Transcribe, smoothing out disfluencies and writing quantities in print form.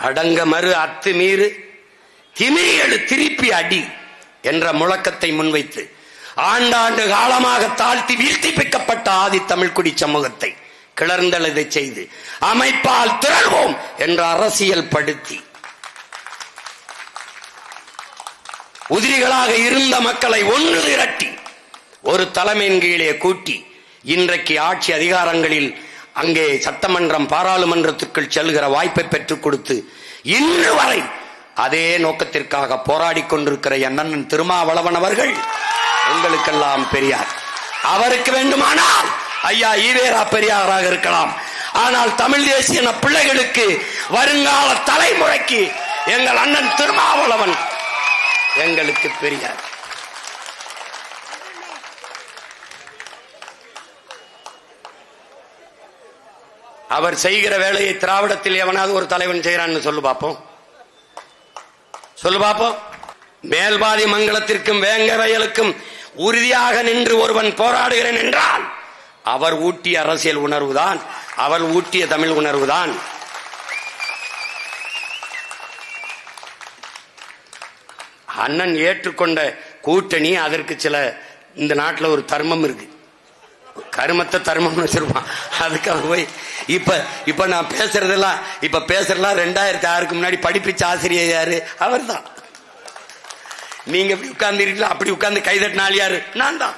அடங்க மறு அத்துமீறு திமிரியழு திருப்பி அடி என்ற முழக்கத்தை முன்வைத்து ஆண்டாண்டு காலமாக தாழ்த்தி வீழ்த்திப்பிக்கப்பட்ட ஆதி தமிழ்குடி சமூகத்தை கிளர்ந்தெழுத செய்து அமைப்பால் திரள்வோம் என்ற அரசியல் படுத்தி உதிரிகளாக இருந்த மக்களை ஒன்று திரட்டி ஒரு தலைமையின் கீழே கூட்டி இன்றைக்கு ஆட்சி அதிகாரங்களில் அங்கே சட்டமன்றம் பாராளுமன்றத்திற்குள் செல்கிற வாய்ப்பை பெற்றுக் கொடுத்து இன்று வரை அதே நோக்கத்திற்காக போராடி கொண்டிருக்கிற அண்ணன் திருமாவளவன் அவர்கள் உங்களுக்கெல்லாம் பெரியார். அவருக்கு வேண்டுமானால் ஐயா ஈவேரா பெரியாராக இருக்கலாம். ஆனால் தமிழ் தேசிய பிள்ளைகளுக்கு வருங்கால தலைமுறைக்கு எங்கள் அண்ணன் திருமாவளவன் எங்களுக்கு பெரியார். அவர் செய்கிற வேலையை திராவிடத்தில் எவனாவது ஒரு தலைவன் செய்யறான்னு சொல்லு பாப்போம். மேல்பாதி மங்கலத்திற்கும் வேங்க வயலுக்கும் உறுதியாக நின்று ஒருவன் போராடுகிறேன் என்றால் அவர் ஊட்டிய அரசியல் உணர்வுதான், அவர் ஊட்டிய தமிழ் உணர்வுதான். அண்ணன் ஏற்றுக்கொண்ட கூட்டணி, அதற்கு சில இந்த நாட்டில் ஒரு தர்மம் இருக்கு, கருமத்தை தர்மம் வச்சிருப்பான். அதுக்காக போய் இப்ப நான் பேசுறதெல்லாம் 2006க்கு முன்னாடி படிப்பிச்ச ஆசிரியர் யாரு? அவர் தான். நீங்க உட்கார்ந்து அப்படி உட்கார்ந்து கைதட்டினால் யாரு? நான் தான்.